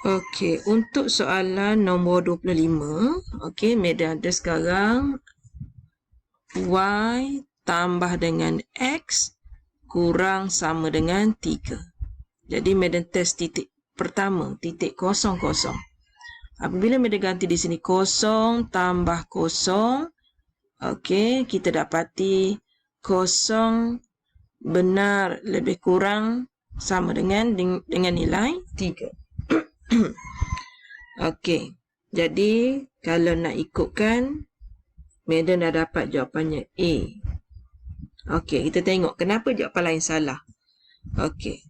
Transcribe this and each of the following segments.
Okey, untuk soalan nombor 25, okey, Madam ada sekarang Y tambah dengan X kurang sama dengan 3. Jadi Madam test titik pertama, titik kosong kosong. Apabila Madam ganti di sini kosong tambah kosong, okey, kita dapati kosong benar lebih kurang sama dengan nilai 3. Okey, jadi kalau nak ikutkan, Madam dah dapat jawapannya A. Okey, kita tengok kenapa jawapan lain salah. Okey,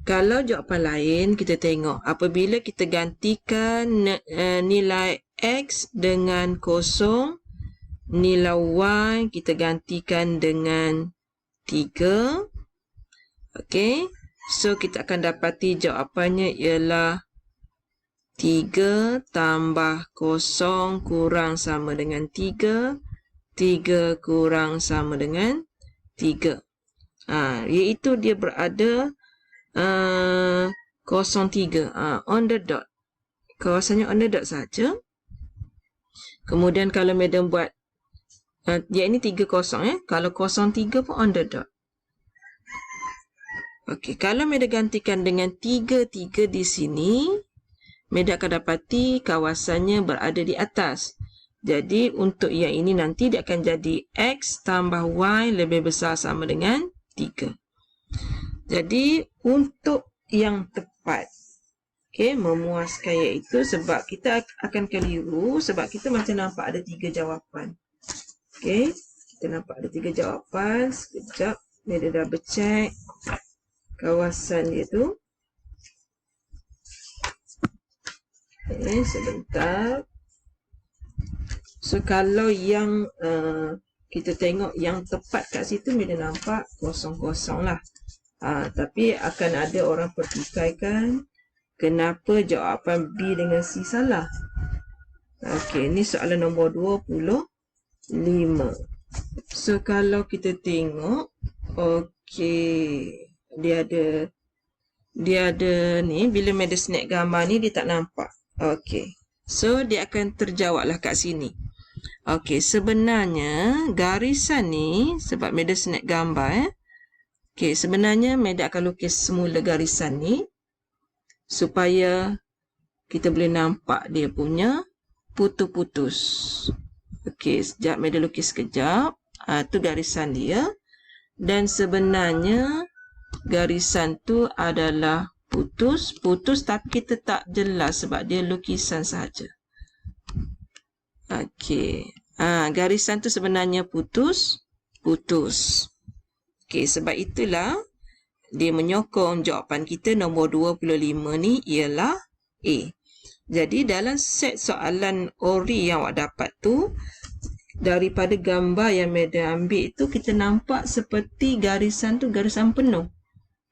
kalau jawapan lain kita tengok apabila kita gantikan nilai X dengan kosong, nilai Y kita gantikan dengan 3. Okey, so kita akan dapati jawapannya ialah 3 tambah kosong kurang sama dengan 3. 3 kurang sama dengan 3. Iaitu dia berada 03. On the dot. Kawasannya on the dot saja. Kemudian kalau Madam buat dia ini 30 Kalau 03 pun on the dot. Okey, kalau Madam gantikan dengan 3 di sini, Madam akan dapati kawasannya berada di atas. Jadi untuk yang ini nanti dia akan jadi X tambah Y lebih besar sama dengan 3. Jadi untuk yang tepat, okey, memuaskan iaitu sebab kita akan keliru sebab kita macam nampak ada 3 jawapan. Okey, kita nampak ada 3 jawapan. Sekejap, Madam dah bercek kawasan dia tu. Okay, sebentar. So kalau yang kita tengok yang tepat kat situ, Madam nampak kosong-kosong lah. Tapi akan ada orang pertikaikan kenapa jawapan B dengan C salah. Okey, ni soalan nombor 25. So kalau kita tengok, okey, dia ada ni, bila Madam snap gambar ni dia tak nampak. Okey, so dia akan terjawablah kat sini. Okey, sebenarnya garisan ni, sebab Madam snap gambar okey, sebenarnya Madam akan lukis semula garisan ni supaya kita boleh nampak dia punya putus-putus. Okey, sekejap Madam lukis sekejap. Tu garisan dia. Dan sebenarnya garisan tu adalah putus tapi kita tak jelas sebab dia lukisan sahaja. Okey. Garisan tu sebenarnya putus. Okey, sebab itulah dia menyokong jawapan kita nombor 25 ni ialah A. Jadi dalam set soalan ori yang awak dapat tu, daripada gambar yang Madam ambil tu, kita nampak seperti garisan tu garisan penuh.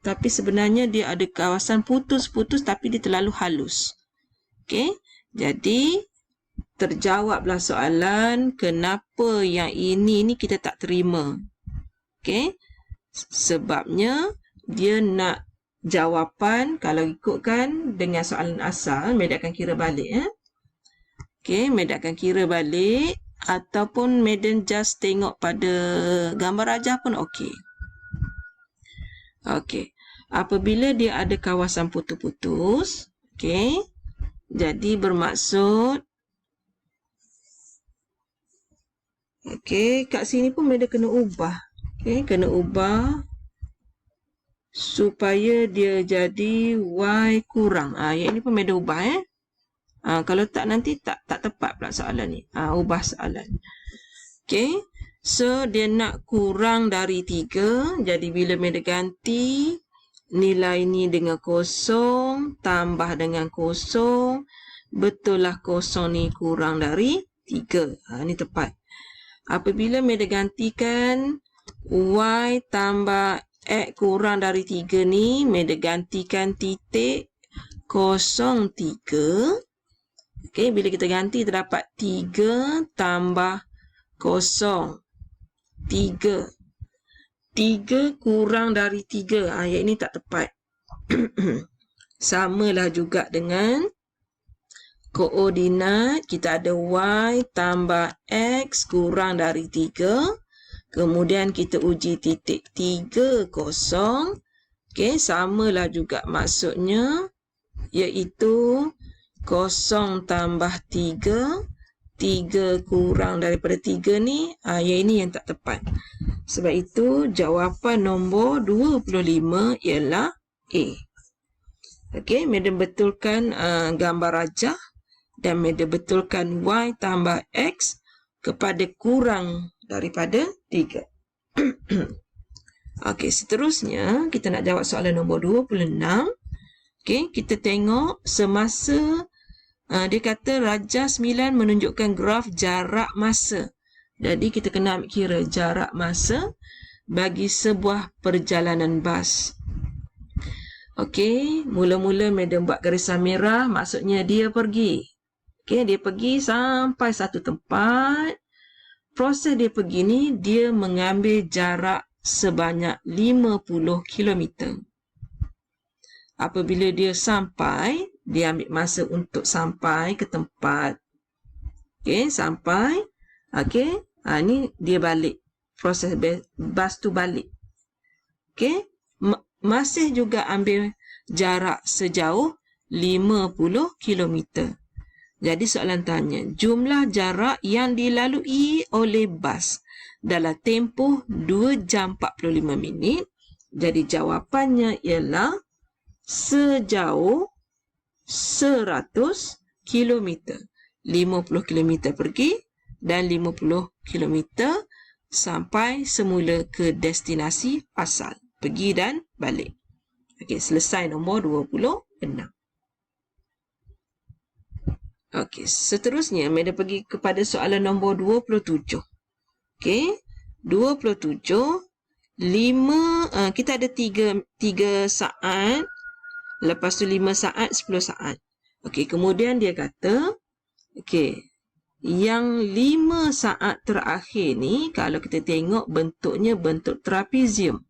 Tapi sebenarnya dia ada kawasan putus-putus tapi dia terlalu halus. Okey, jadi terjawablah soalan kenapa yang ini ni kita tak terima. Okey, sebabnya dia nak jawapan kalau ikutkan dengan soalan asal, Madam akan kira balik. Okey, Madam akan kira balik ataupun Madam just tengok pada gambar rajah pun okey. Okey, apabila dia ada kawasan putus-putus, okey, jadi bermaksud, okey, kat sini pun Madam kena ubah. Okey, kena ubah supaya dia jadi Y kurang. Yang ini pun Madam ubah. Kalau tak nanti tak tepat pula soalan ni. Ubah soalan. Okey. So, dia nak kurang dari 3. Jadi, bila Madam ganti nilai ni dengan kosong, tambah dengan kosong, betul lah kosong ni kurang dari 3. Ni tepat. Apabila Madam gantikan Y tambah X kurang dari 3 ni, Madam gantikan titik 03. Okey, bila kita ganti terdapat 3 tambah 0. 3 kurang dari 3. Yang ini tak tepat. Samalah juga dengan koordinat kita ada y tambah x kurang dari 3. Kemudian kita uji titik 3, 0. Okey, samalah juga maksudnya, iaitu 0 tambah 3. 3 kurang daripada 3 ni, yang ini yang tak tepat. Sebab itu jawapan nombor 25 ialah A. Okey, madam betulkan gambar rajah dan madam betulkan y tambah x kepada kurang daripada 3. Okey, seterusnya kita nak jawab soalan nombor 26. Okey, kita tengok semasa dia kata rajah 9 menunjukkan graf jarak masa. Jadi kita kena ambil kira jarak masa bagi sebuah perjalanan bas. Okey, mula-mula madam buat garisan merah, maksudnya dia pergi. Okey, dia pergi sampai satu tempat. Proses dia pergi ni, dia mengambil jarak sebanyak 50 km. Apabila dia sampai, dia ambil masa untuk sampai ke tempat. Okey, sampai. Okey, ni dia balik. Proses bas tu balik. Okey, masih juga ambil jarak sejauh 50 km. Jadi soalan tanya, jumlah jarak yang dilalui oleh bas dalam tempoh 2 jam 45 minit. Jadi jawapannya ialah sejauh 100 km. 50 km pergi dan 50 km sampai semula ke destinasi asal. Pergi dan balik. Okey, selesai nombor 26. Okey, seterusnya madam pergi kepada soalan nombor 27. Okey, 27, 5, kita ada 3 saat, lepas tu 5 saat, 10 saat. Okey, kemudian dia kata, okey, yang 5 saat terakhir ni, kalau kita tengok bentuknya bentuk trapezium.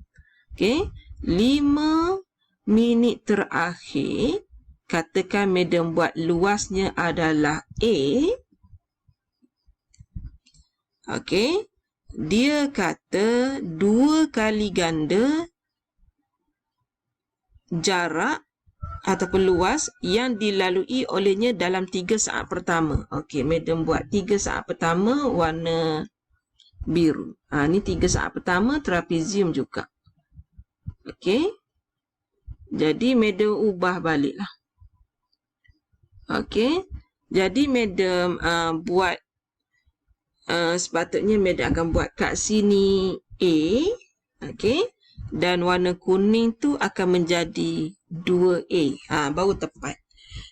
Okey, 5 minit terakhir, katakan madam buat luasnya adalah A. Okey, dia kata 2 kali ganda jarak ataupun luas yang dilalui olehnya dalam 3 saat pertama. Okey, madam buat 3 saat pertama warna biru. Ni 3 saat pertama trapezium juga. Okey, jadi madam ubah baliklah. Okey, jadi madam buat sepatutnya madam akan buat kat sini A. Okey, dan warna kuning tu akan menjadi 2A. Baru tepat.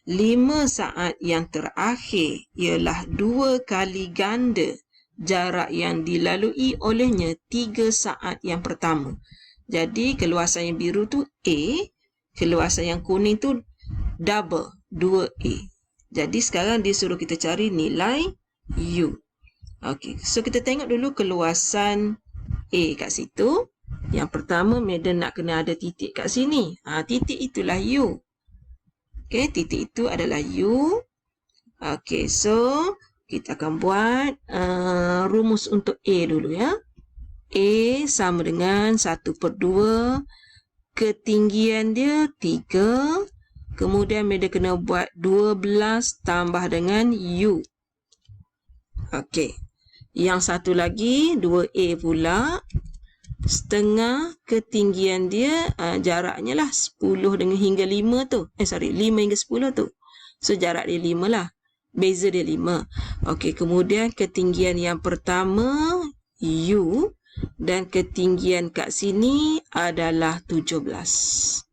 5 saat yang terakhir ialah 2 kali ganda jarak yang dilalui olehnya 3 saat yang pertama. Jadi keluasan yang biru tu A, keluasan yang kuning tu double, 2A. Jadi sekarang dia suruh kita cari nilai U. Okey, so kita tengok dulu keluasan A kat situ. Yang pertama, madam nak kena ada titik kat sini. Titik itulah U. Okey, titik itu adalah U. Okey, so kita akan buat rumus untuk A dulu ya. A sama dengan 1/2. Ketinggian dia 3. Kemudian madam kena buat 12 tambah dengan U. Okey. Yang satu lagi 2A pula. Setengah ketinggian dia, jaraknya lah 10 dengan hingga 5 tu. 5 hingga 10 tu. So jarak dia 5 lah. Beza dia 5. Okey, kemudian ketinggian yang pertama U dan ketinggian kat sini adalah 17.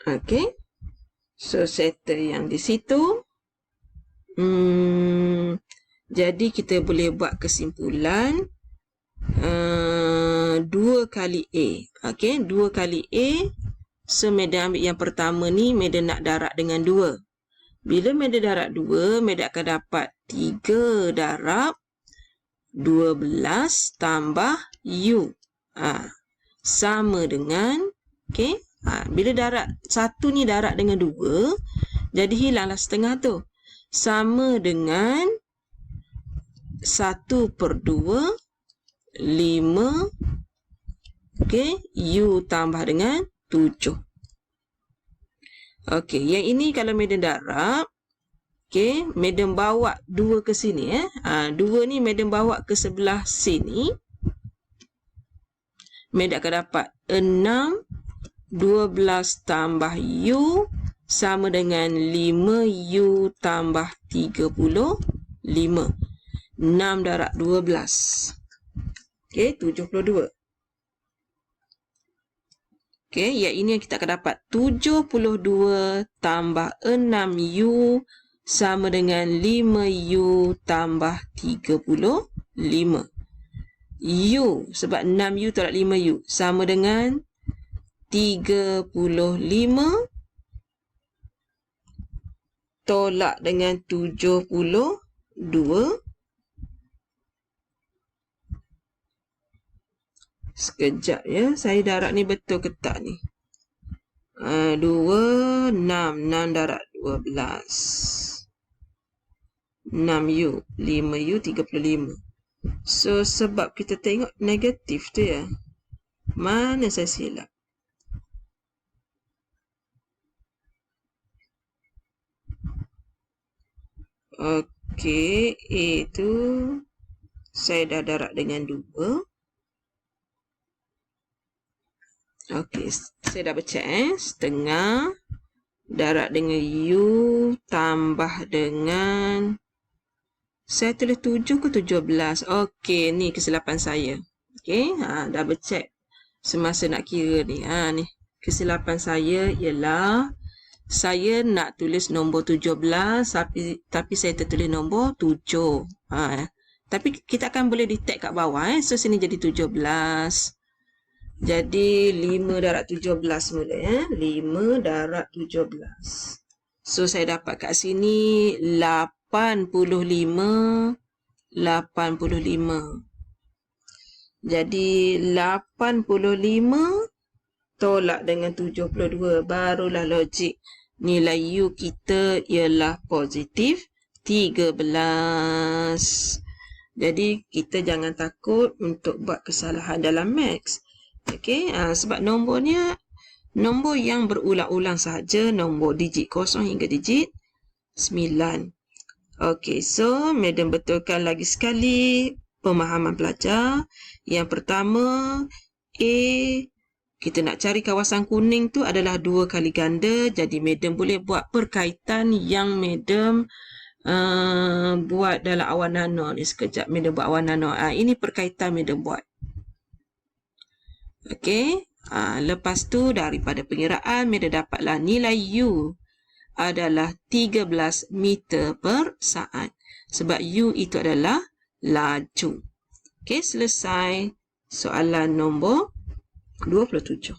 Okey. So settle yang di situ. Jadi kita boleh buat kesimpulan 2 kali A. Okey, 2 kali A. So madam ambil yang pertama ni, madam nak darab dengan 2. Bila madam darab 2, madam akan dapat 3 darab 12 tambah U. Sama dengan, okey, Bila darab 1 ni darab dengan 2, jadi hilanglah setengah tu. Sama dengan 1/2 5 U tambah dengan 7. Okey, yang ini kalau Madam darab, Madam bawa 2 ke sini. 2 ni Madam bawa ke sebelah sini. Madam akan dapat 6 12 tambah U sama dengan 5U tambah 35. 6 darab 12. 72. Yang ini yang kita akan dapat 72 tambah 6U sama dengan 5U tambah 35. U sebab 6U tolak 5U sama dengan 35 tolak dengan 72. Sekejap ya, saya darab ni betul ke tak ni? 2, 6 darab 12. 6U, 5U, 35. So, sebab kita tengok negatif tu ya. Mana saya silap? Okey, A tu saya dah darab dengan 2. Okey, saya dah bercek setengah darab dengan U tambah dengan, saya tulis 7 ke 17. Okey, ni kesilapan saya. Dah bercek semasa nak kira ni. Ni kesilapan saya ialah saya nak tulis nombor 17 tapi saya tertulis nombor 7. Tapi kita akan boleh detect kat bawah. So sini jadi 17. Jadi 5 darab 17 mula 5 darab 17. So saya dapat kat sini 85. Jadi 85 tolak dengan 72, barulah logik nilai U kita ialah positif 13. Jadi kita jangan takut untuk buat kesalahan dalam maths. Sebab nombornya nombor yang berulang-ulang sahaja, nombor digit 0 hingga digit 9. So Madam betulkan lagi sekali pemahaman pelajar. Yang pertama, A, kita nak cari kawasan kuning tu adalah 2 kali ganda. Jadi Madam boleh buat perkaitan yang Madam buat dalam awan nano ni. Sekejap Madam buat awan nano. Ini perkaitan Madam buat. Lepas tu daripada pengiraan Madam dapatlah nilai U adalah 13 meter per saat. Sebab U itu adalah laju. Selesai soalan nombor 27.